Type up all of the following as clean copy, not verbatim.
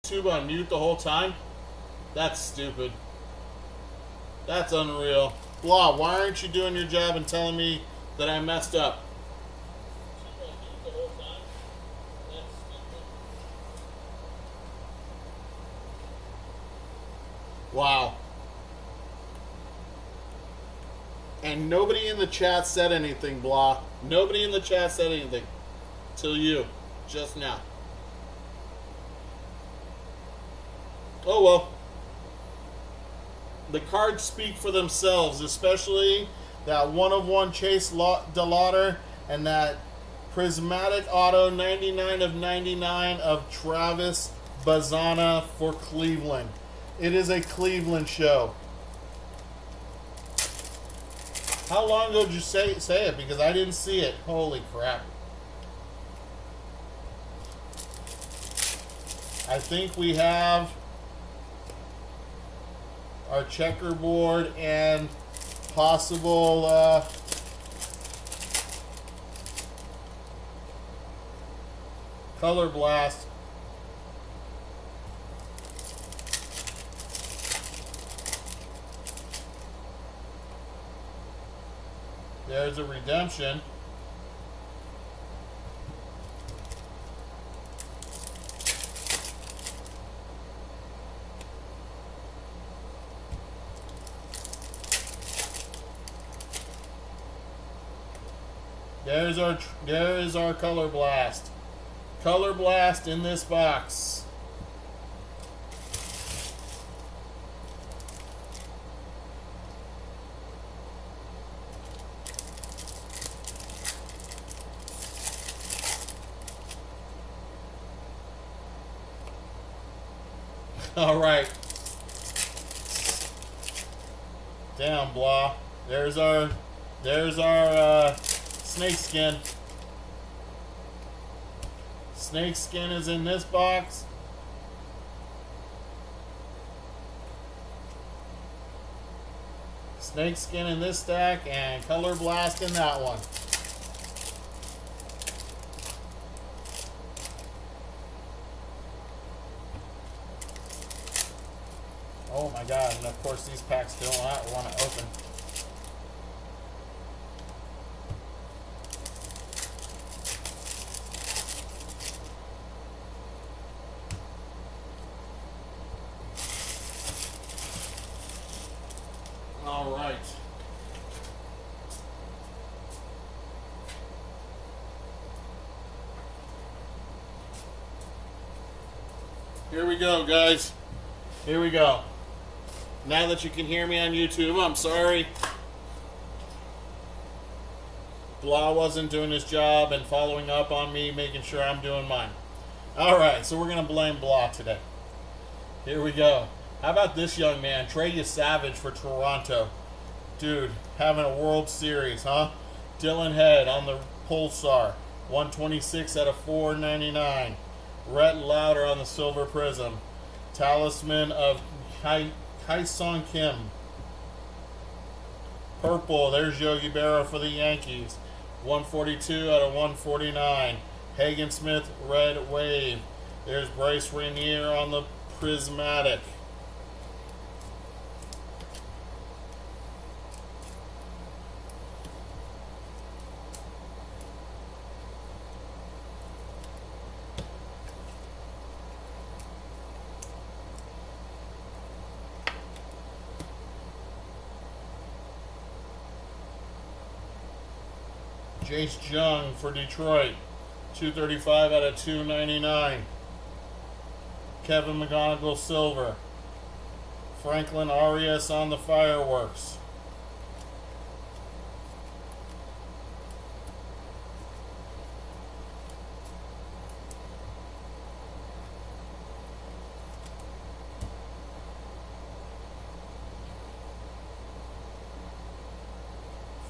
YouTube on mute the whole time? That's stupid. That's unreal. Blah, why aren't you doing your job and telling me that I messed up? Wow. And nobody in the chat said anything, Blah. Nobody in the chat said anything. Till you. Just now. Oh well. The cards speak for themselves, especially that 1/1 Chase DeLauder and that prismatic auto 99 of 99 of Travis Bazana for Cleveland. It is a Cleveland show. How long ago did you say it? Because I didn't see it. Holy crap. I think we have our checkerboard and possible color blast. There's a redemption. There is our color blast. Color blast in this box. All right. Damn, Blah. There's our snake skin. Snake skin is in this box. Snake skin in this stack and color blast in that one. Oh my god, and of course these packs don't want to open. All right. Here we go, guys. Here we go. Now that you can hear me on YouTube, I'm sorry. Blah wasn't doing his job and following up on me, making sure I'm doing mine. Alright, so we're going to blame Blah today. Here we go. How about this young man, Trey Savage for Toronto? Dude, having a World Series, huh? Dylan Head on the Pulsar. 126 out of 499. Rhett Lauder on the Silver Prism. Talisman of Kai-Sung Kim. Purple, there's Yogi Berra for the Yankees. 142 out of 149. Hagen Smith, Red Wave. There's Bryce Rainier on the Prismatic. Jace Jung for Detroit, 235 out of 299. Kevin McGonigal Silver. Franklin Arias on the Fireworks.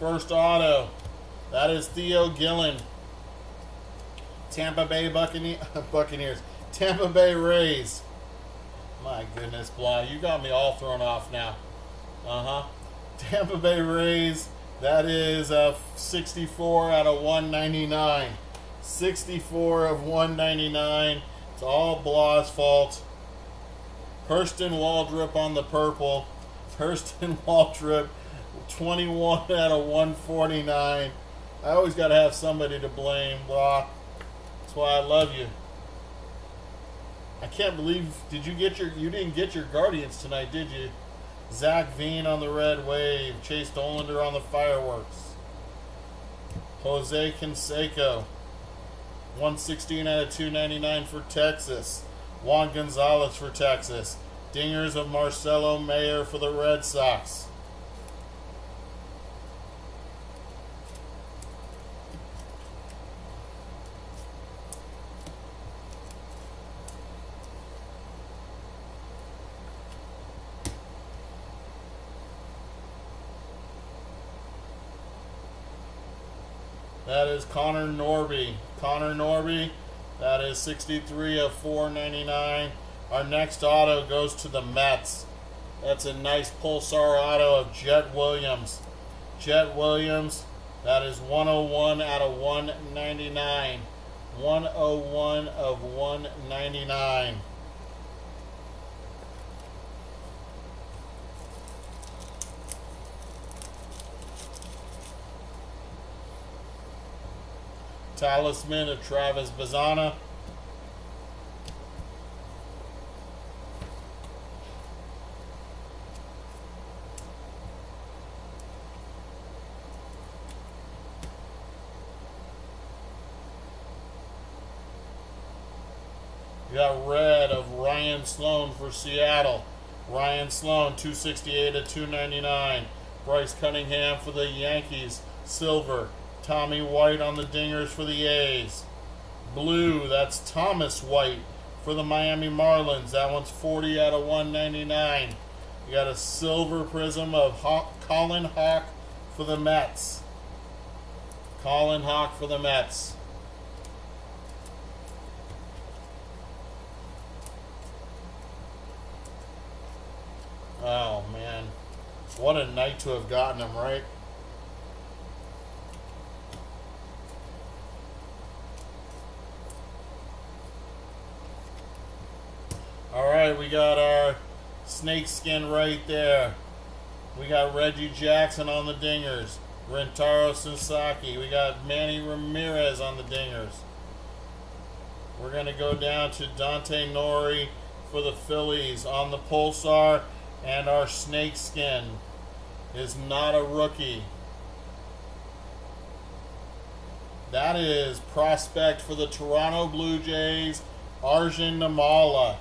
First auto. That is Theo Gillen. Tampa Bay Buccaneers. Tampa Bay Rays. My goodness, Blah. You got me all thrown off now. Tampa Bay Rays. That is 64 out of 199. 64 of 199. It's all Blah's fault. Hurston Waldrop on the purple. Hurston Waldrop, 21 out of 149. I always got to have somebody to blame, Block. That's why I love you. I can't believe, you didn't get your Guardians tonight, did you? Zach Veen on the red wave. Chase Dolander on the fireworks. Jose Canseco, 116 out of 299 for Texas. Juan Gonzalez for Texas. Dingers of Marcelo Mayer for the Red Sox. That is Connor Norby. Connor Norby, that is 63 of 499. Our next auto goes to the Mets. That's a nice Pulsar auto of Jet Williams. Jet Williams, that is 101 out of 199. 101 of 199. Talisman of Travis Bazzana. You got red of Ryan Sloan for Seattle. Ryan Sloan, 268 of 299. Bryce Cunningham for the Yankees, silver. Tommy White on the dingers for the A's. Blue, that's Thomas White for the Miami Marlins. That one's 40 out of 199. You got a silver prism of Colin Hawk for the Mets. Colin Hawk for the Mets. Oh, man. What a night to have gotten him, right? Alright, we got our snakeskin right there. We got Reggie Jackson on the dingers. Rentaro Sasaki. We got Manny Ramirez on the dingers. We're going to go down to Dante Nori for the Phillies on the Pulsar. And our snakeskin is not a rookie. That is prospect for the Toronto Blue Jays, Arjun Namala.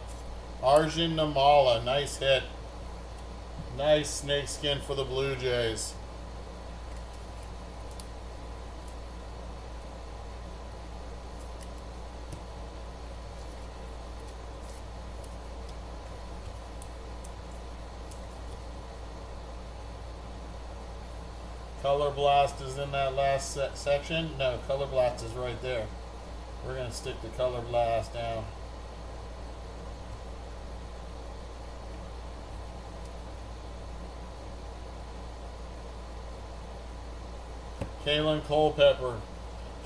Arjun Namala, nice hit. Nice snakeskin for the Blue Jays. Color Blast is in that last section. No, Color Blast is right there. We're going to stick the Color Blast down. Kalen Culpepper.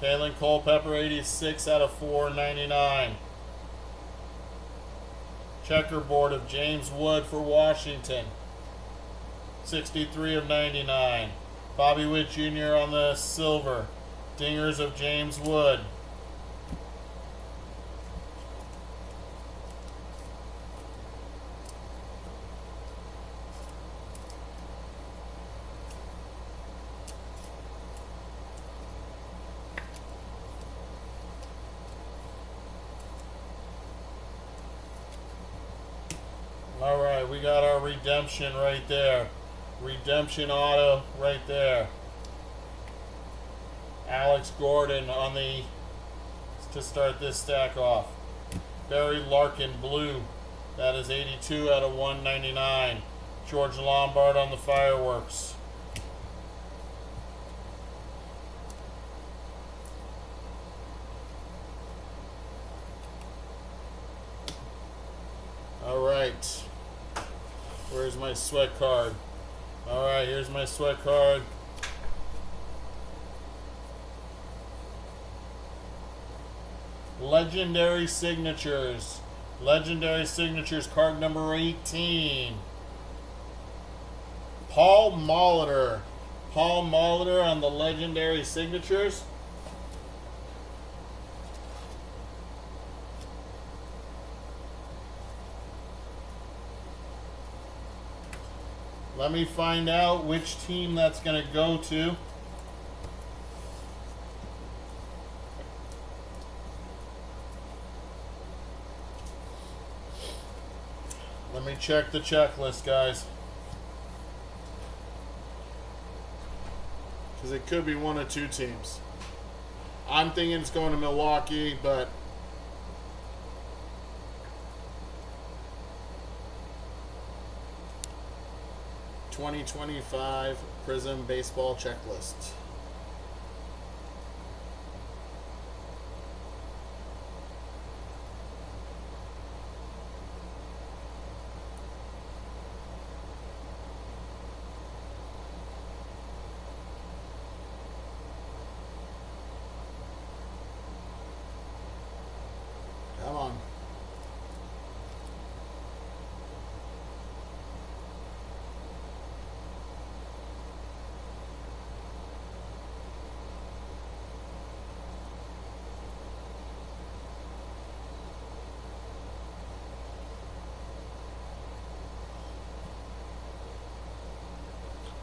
Kalen Culpepper, 86 out of 499. Checkerboard of James Wood for Washington. 63 of 99. Bobby Witt Jr. on the silver. Dingers of James Wood. Alright, we got our redemption right there. Redemption auto right there. Alex Gordon on the, to start this stack off. Barry Larkin blue. That is 82 out of 199. George Lombard on the fireworks. Alright. Where's my sweat card? Alright, here's my sweat card. Legendary signatures. Legendary Signatures card number 18. Paul Molitor. Paul Molitor on the Legendary Signatures. Let me find out which team that's going to go to. Let me check the checklist, guys. Because it could be one of two teams. I'm thinking it's going to Milwaukee, but... ...2025 Prizm Baseball Checklist. Come on.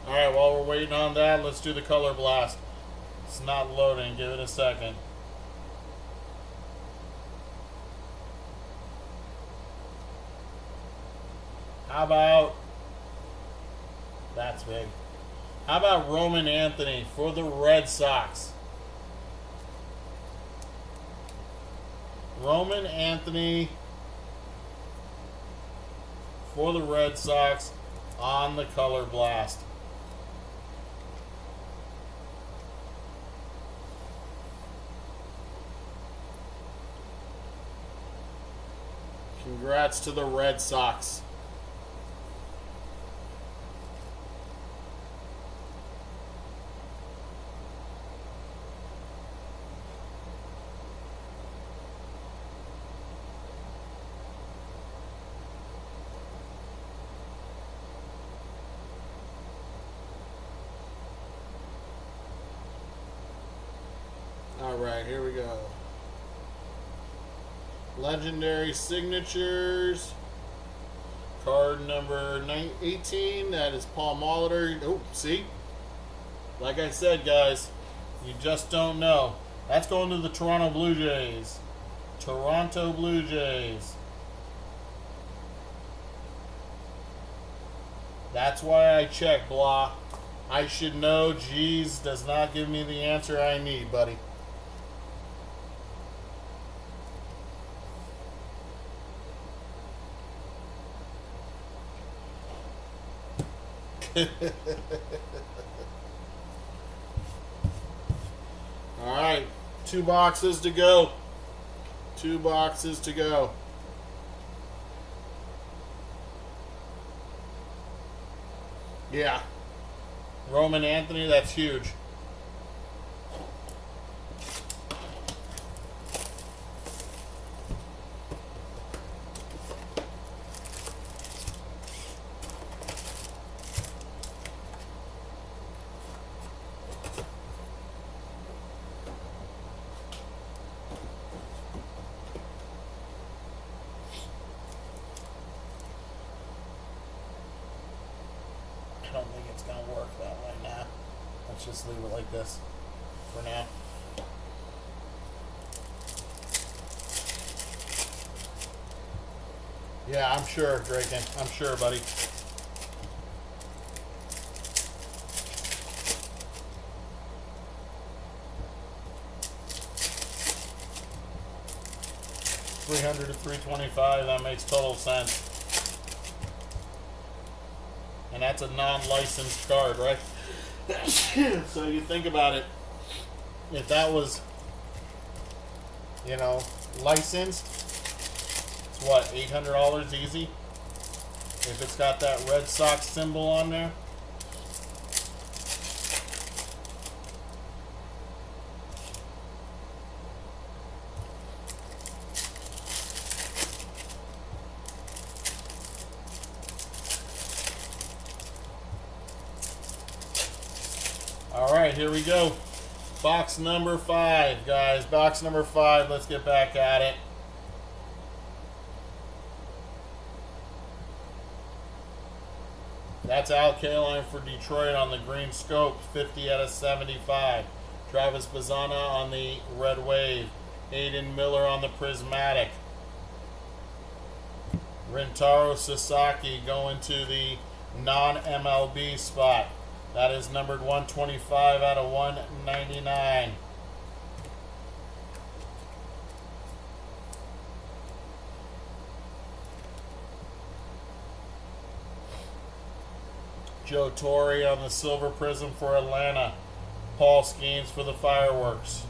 Alright, while we're waiting on that, let's do the color blast. It's not loading. Give it a second. How about... That's big. How about Roman Anthony for the Red Sox? Roman Anthony for the Red Sox on the color blast. Congrats to the Red Sox. All right, here we go. Legendary Signatures. Card number 18. That is Paul Molitor. Oh, see? Like I said, guys, you just don't know. That's going to the Toronto Blue Jays. Toronto Blue Jays. That's why I check, blah. I should know. Jeez does not give me the answer I need, buddy. All right, 2 boxes to go. 2 boxes to go. Yeah. Roman Anthony, that's huge. I don't think it's going to work that way now. Let's just leave it like this for now. Yeah, I'm sure, Draken. I'm sure, buddy. $300 to $325. That makes total sense. And that's a non-licensed card, right? So you think about it. If that was, you know, licensed, it's what, $800 easy? If it's got that Red Sox symbol on there. right, here we go. Box number 5, guys. Box number 5. Let's get back at it. That's Al Kaline for Detroit on the green scope, 50 out of 75. Travis Bazzana on the red wave. Aiden Miller on the prismatic. Rintaro Sasaki going to the non-MLB spot. That is numbered 125 out of 199. Joe Torre on the silver prism for Atlanta. Paul Skeens for the fireworks.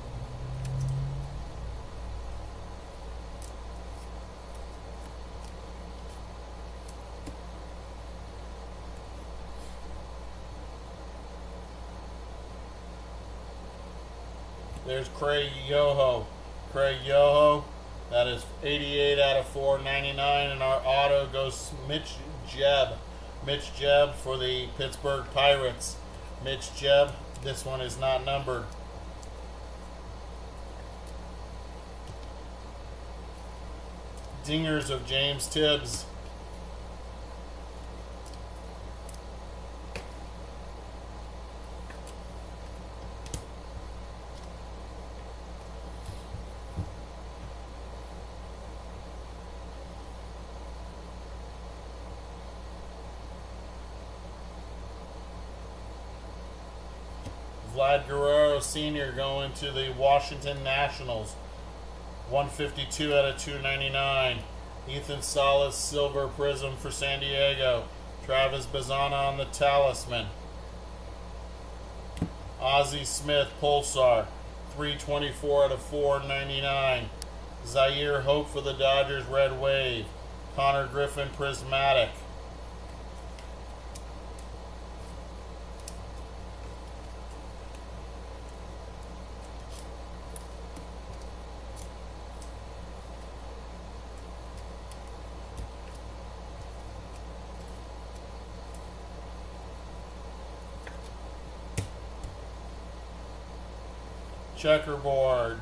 There's Craig Yoho. Craig Yoho, that is 88 out of 499, and our auto goes Mitch Jebb. Mitch Jebb for the Pittsburgh Pirates. Mitch Jebb, this one is not numbered. Dingers of James Tibbs. Vlad Guerrero Sr. going to the Washington Nationals. 152 out of 299. Ethan Salas silver prism for San Diego. Travis Bazzana on the talisman. Ozzie Smith Pulsar. 324 out of 499. Zaire Hope for the Dodgers red wave. Connor Griffin prismatic. Checkerboard.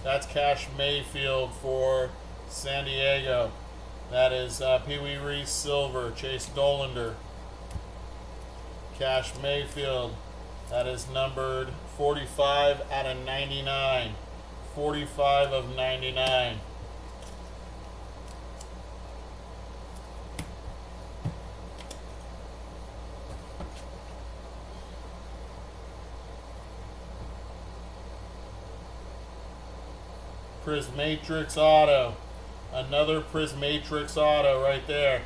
That's Cash Mayfield for San Diego. That is Pee Wee Reese silver. Chase Dolander. Cash Mayfield. That is numbered 45 out of 99. 45 of 99. Prismatrix Auto. Another Prismatrix Auto right there.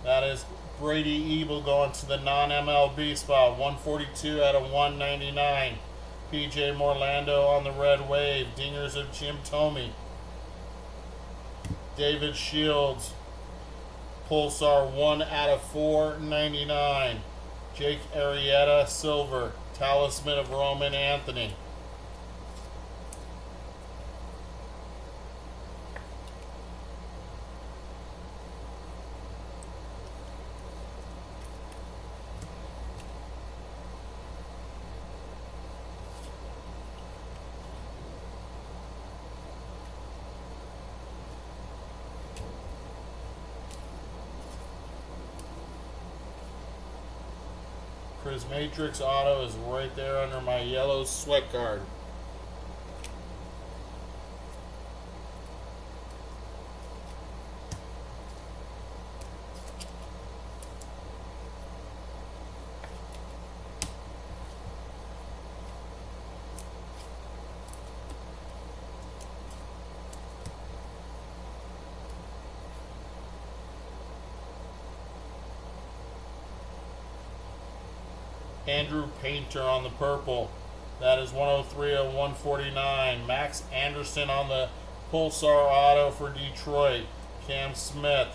That is Brady Ebel going to the non-MLB spot. 142 out of 199. PJ Morlando on the red wave. Dingers of Jim Thome. David Shields. Pulsar 1 out of 499. Jake Arrieta silver. Talisman of Roman Anthony. Prismatrix Auto is right there under my yellow sweat card. Andrew Painter on the purple. That is 103 of 149. Max Anderson on the Pulsar Auto for Detroit. Cam Smith.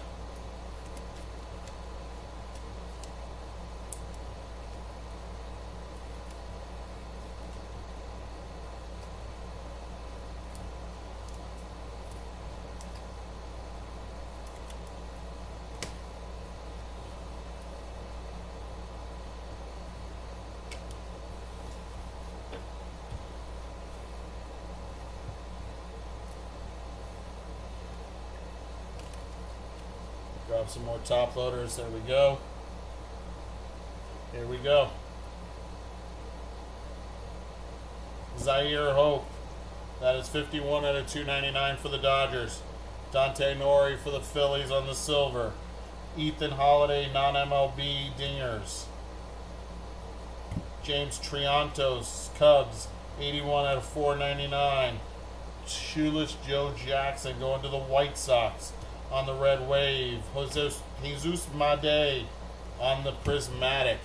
Grab some more top loaders. There we go. Here we go. Zaire Hope. That is 51 out of 299 for the Dodgers. Dante Nori for the Phillies on the silver. Ethan Holiday, non-MLB dingers. James Triantos, Cubs, 81 out of 499. Shoeless Joe Jackson going to the White Sox on the red wave. Jesus Made on the prismatic.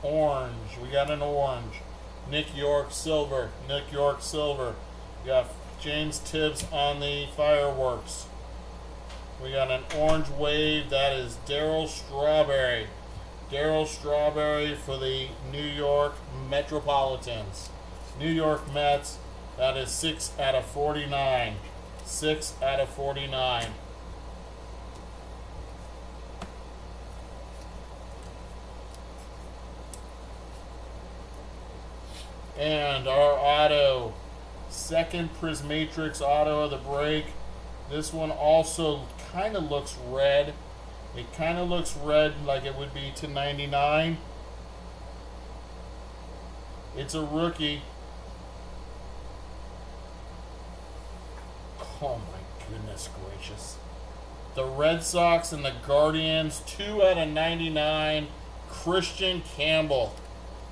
Orange. We got an orange. Nick York silver. Nick York silver. We got James Tibbs on the fireworks. We got an orange wave. That is Darryl Strawberry. Darryl Strawberry for the New York Metropolitans. New York Mets. That is 6 out of 49. 6 out of 49. And our auto, second Prismatrix auto of the break. This one also kind of looks red. It kind of looks red like it would be to 99. It's a rookie. Oh my goodness gracious. The Red Sox and the Guardians, 2 out of 99. Christian Campbell.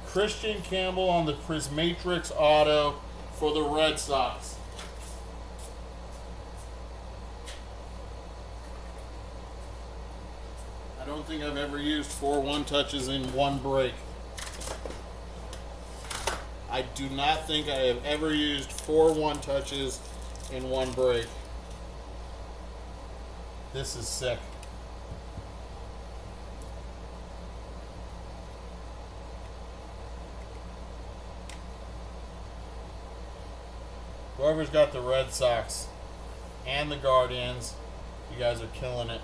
Christian Campbell on the Prismatrix auto for the Red Sox. I don't think I've ever used 4 one-touches in one break. I do not think I have ever used 4 one-touches in one break. This is sick. Whoever's got the Red Sox and the Guardians, you guys are killing it.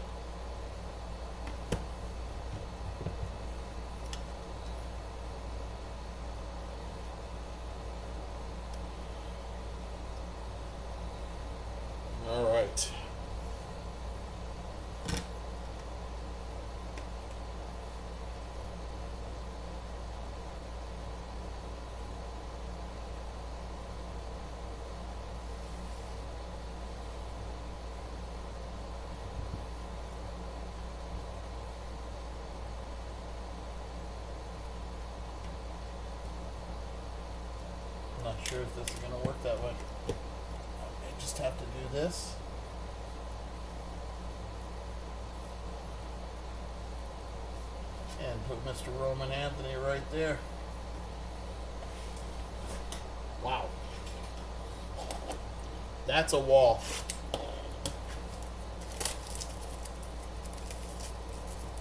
All right. Not sure if this is going to work that way. I may just have to do this. And put Mr. Roman Anthony right there. Wow. That's a wall.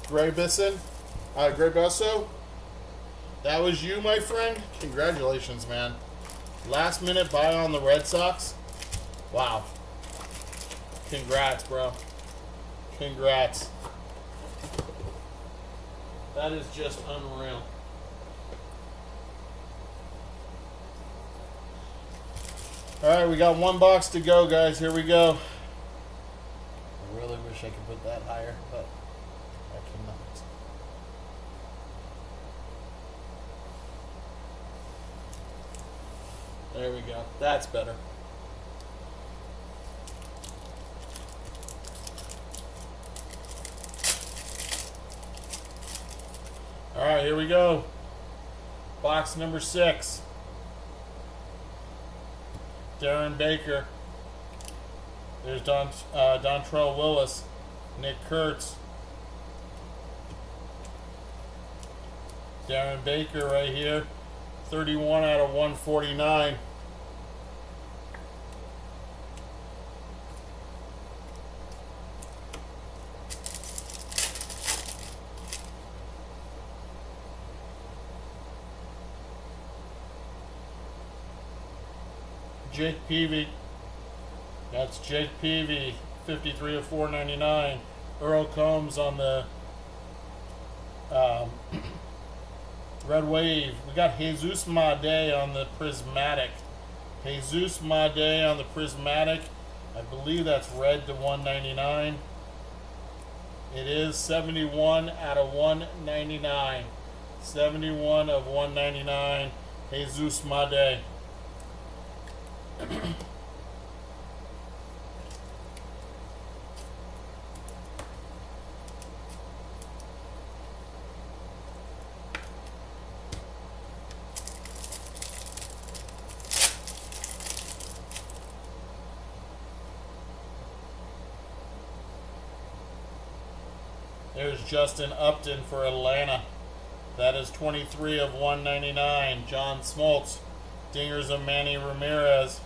Gray Bisson? Gray Busso? That was you, my friend? Congratulations, man. Last minute buy on the Red Sox? Wow. Congrats, bro. Congrats. That is just unreal. Alright, we got one box to go, guys. Here we go. I really wish I could put that higher, but I cannot. There we go. That's better. All right, here we go. Box number 6. Darren Baker. There's Dontrell Willis. Nick Kurtz. Darren Baker right here. 31 out of 149. Jake Peavy. That's Jake Peavy, 53 of 499. Earl Combs on the Red Wave. We got Jesus Made on the Prismatic. Jesus Made on the Prismatic. I believe that's red to 199. It is 71 out of 199. 71 of 199. Jesus Made. There's Justin Upton for Atlanta. That is 23 of 199. John Smoltz. Dingers of Manny Ramirez.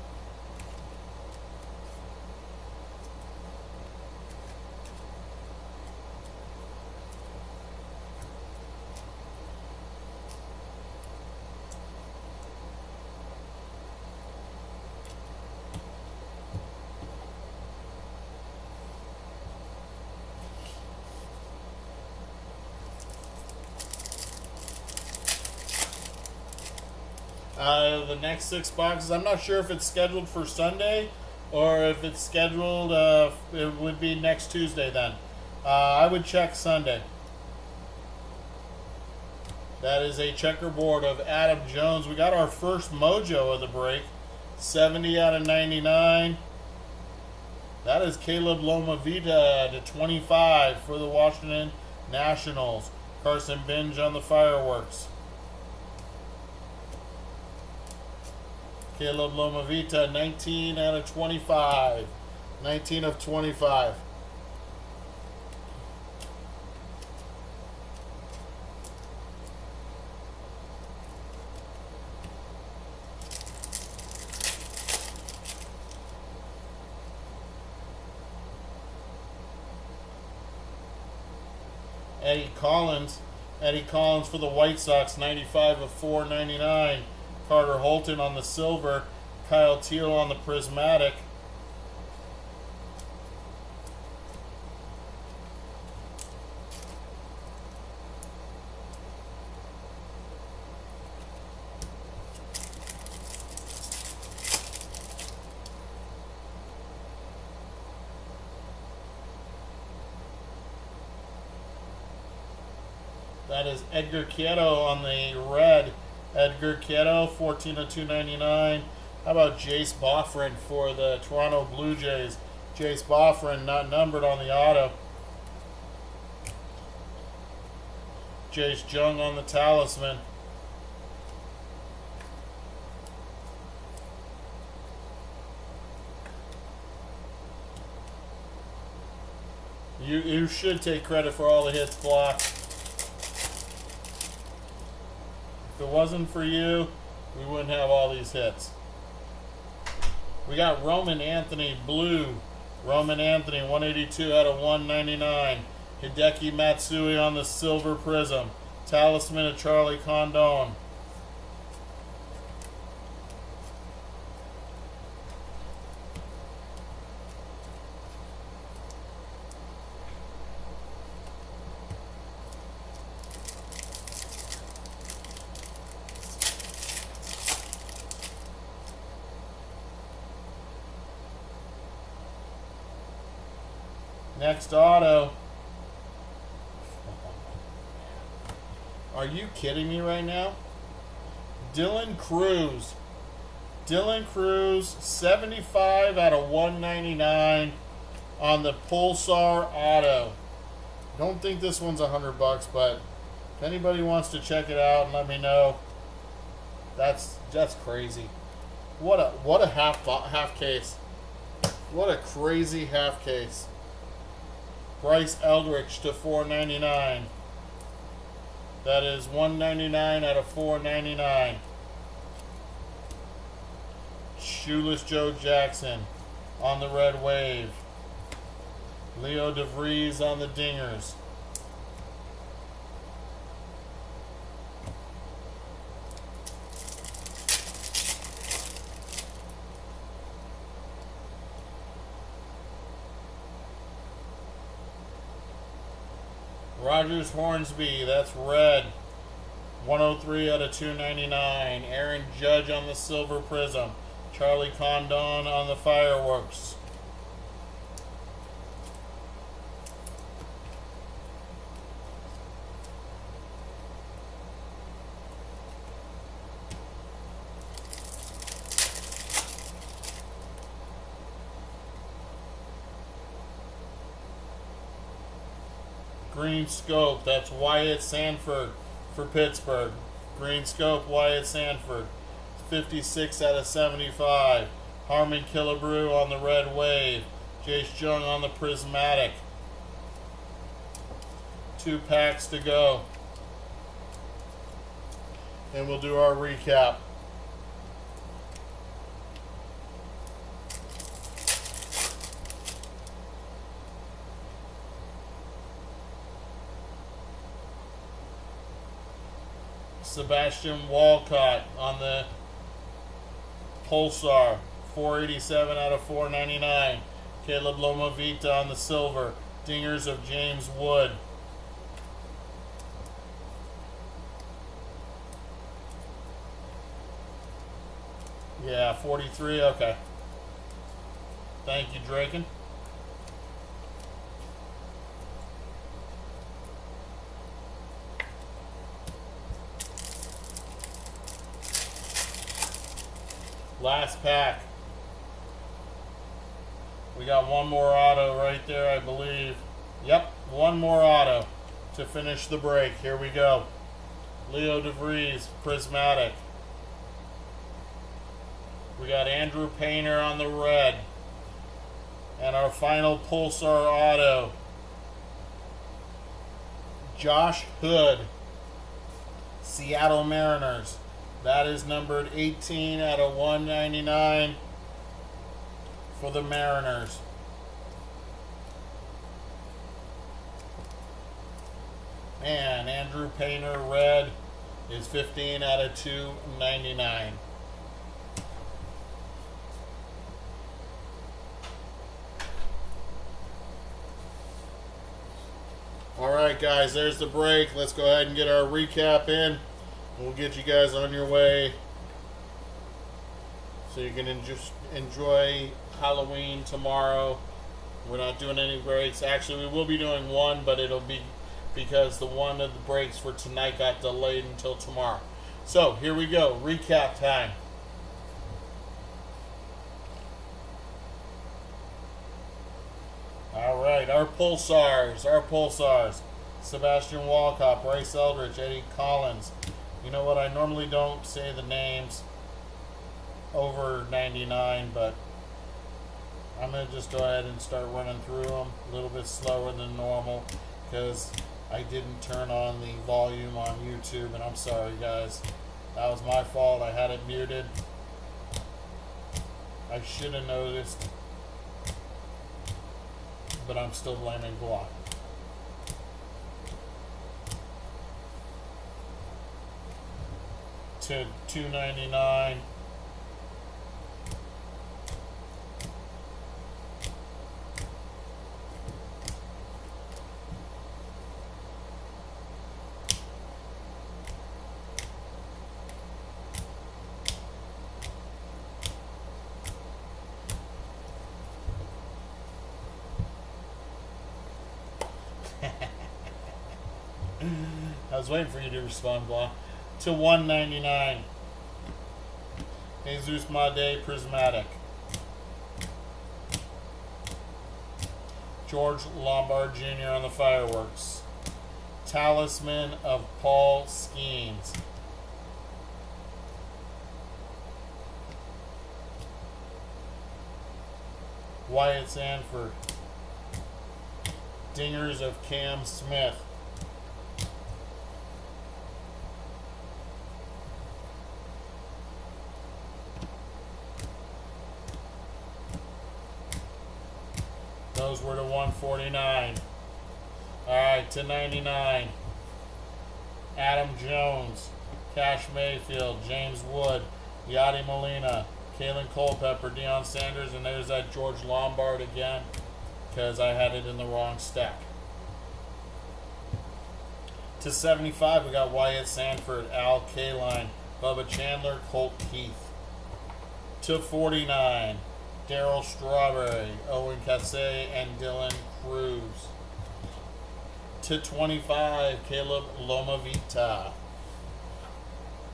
The next 6 boxes, I'm not sure if it's scheduled for Sunday or if it's scheduled, it would be next Tuesday then. I would check Sunday. That is a checkerboard of Adam Jones. We got our first mojo of the break. 70 out of 99. That is Caleb Lomavita to 25 for the Washington Nationals. Carson Binge on the fireworks. Caleb Lomavita, 19 out of 25. 19 of 25. Eddie Collins for the White Sox, 95 of 499. Carter Holton on the silver. Kyle Teal on the prismatic. That is Edgar Quieto on the red. Edgar Quieto, 14 of 299. How about Jace Boffrin for the Toronto Blue Jays? Jace Boffrin not numbered on the auto. Jace Jung on the talisman. You should take credit for all the hits blocked. If it wasn't for you, we wouldn't have all these hits. We got Roman Anthony blue. Roman Anthony, 182 out of 199. Hideki Matsui on the silver prism. Talisman of Charlie Condon. Next auto. Are you kidding me right now? Dylan Cruz. Dylan Cruz, 75 out of 199 on the Pulsar auto. Don't think this one's $100, but if anybody wants to check it out and let me know, that's crazy. What a half case. What a crazy half case. Bryce Eldridge to 499. That is 199 out of 499. Shoeless Joe Jackson on the red wave. Leo DeVries on the dingers. Rogers Hornsby, that's red. 103 out of 299. Aaron Judge on the silver prism. Charlie Condon on the fireworks. Green Scope, that's Wyatt Sanford for Pittsburgh. Green Scope, Wyatt Sanford. 56 out of 75. Harmon Killebrew on the red wave. Jace Jung on the prismatic. 2 packs to go. And we'll do our recap. Sebastian Walcott on the Pulsar, 487 out of 499. Caleb Lomavita on the silver. Dingers of James Wood. Yeah, 43, okay. Thank you, Draken. Last pack. We got one more auto right there, I believe. Yep, one more auto to finish the break. Here we go. Leo DeVries, prismatic. We got Andrew Painter on the red. And our final Pulsar auto. Josh Hood, Seattle Mariners. That is numbered 18 out of 199 for the Mariners. And Andrew Painter red is 15 out of 299. All right, guys, there's the break. Let's go ahead and get our recap in. We'll get you guys on your way so you can enjoy Halloween tomorrow. We're not doing any breaks. Actually, we will be doing one, but it'll be because the one of the breaks for tonight got delayed until tomorrow. So, here we go. Recap time. All right, our Pulsars. Sebastian Walcott, Bryce Eldridge, Eddie Collins. You know what, I normally don't say the names over 99, but I'm going to just go ahead and start running through them a little bit slower than normal because I didn't turn on the volume on YouTube, and I'm sorry, guys. That was my fault. I had it muted. I should have noticed, but I'm still blaming Block. To $2.99. I was waiting for you to respond, Blah. To $1.99. Jesus Made prismatic. George Lombard Jr. on the fireworks. Talisman of Paul Skeens. Wyatt Sanford. Dingers of Cam Smith. Those were to 149. Alright, to 99. Adam Jones, Cash Mayfield, James Wood, Yadi Molina, Kalen Culpepper, Deion Sanders, and there's that George Lombard again because I had it in the wrong stack. To 75, we got Wyatt Sanford, Al Kaline, Bubba Chandler, Colt Keith. To 49, Darryl Strawberry, Owen Cassay, and Dylan Cruz. To 25, Caleb Lomavita.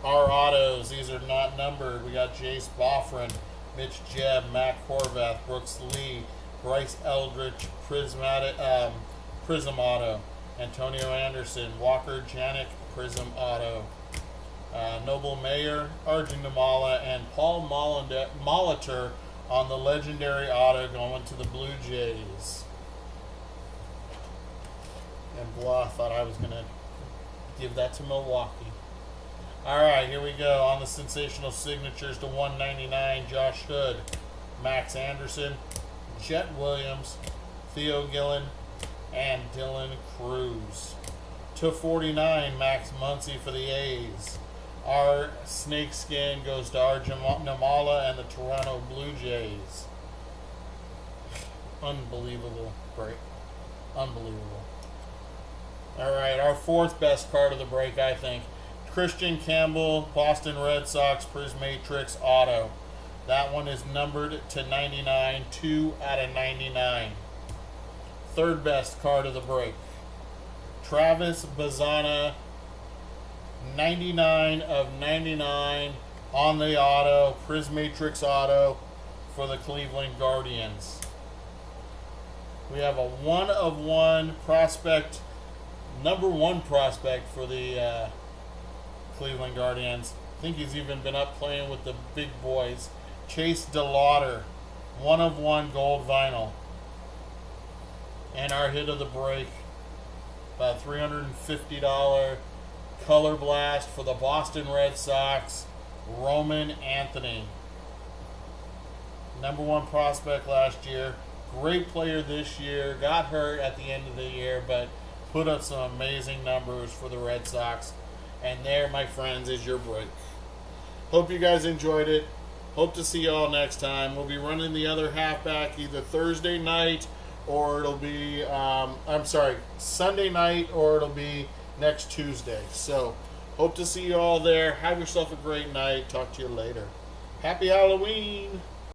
Our autos, these are not numbered. We got Jace Boffrin, Mitch Jebb, Matt Horvath, Brooks Lee, Bryce Eldridge, Prizm Auto, Antonio Anderson, Walker Janik, Prizm Auto, Noble Mayer, Arjun Namala, and Paul Molitor on the legendary auto going to the Blue Jays. And blah, thought I was going to give that to Milwaukee. All right, here we go. On the sensational signatures to 199, Josh Hood, Max Anderson, Jet Williams, Theo Gillen, and Dylan Cruz. To 49, Max Muncy for the A's. Our snakeskin goes to Arjun Namala and the Toronto Blue Jays. Unbelievable break. Unbelievable. All right, our fourth best card of the break, I think. Christian Campbell, Boston Red Sox, Prismatrix Auto. That one is numbered to 99, 2 out of 99. Third best card of the break. Travis Bazzana, 99 of 99 on the auto, Prismatrix Auto for the Cleveland Guardians. We have a 1 of 1 prospect, number 1 prospect for the Cleveland Guardians. I think he's even been up playing with the big boys. Chase DeLauder, 1 of 1 gold vinyl. And our hit of the break, about $350 Color Blast for the Boston Red Sox, Roman Anthony. Number 1 prospect last year. Great player this year. Got hurt at the end of the year, but put up some amazing numbers for the Red Sox. And there, my friends, is your break. Hope you guys enjoyed it. Hope to see you all next time. We'll be running the other halfback either Thursday night or it'll be, Sunday night or it'll be next Tuesday. So, hope to see you all there. Have yourself a great night. Talk to you later. Happy Halloween!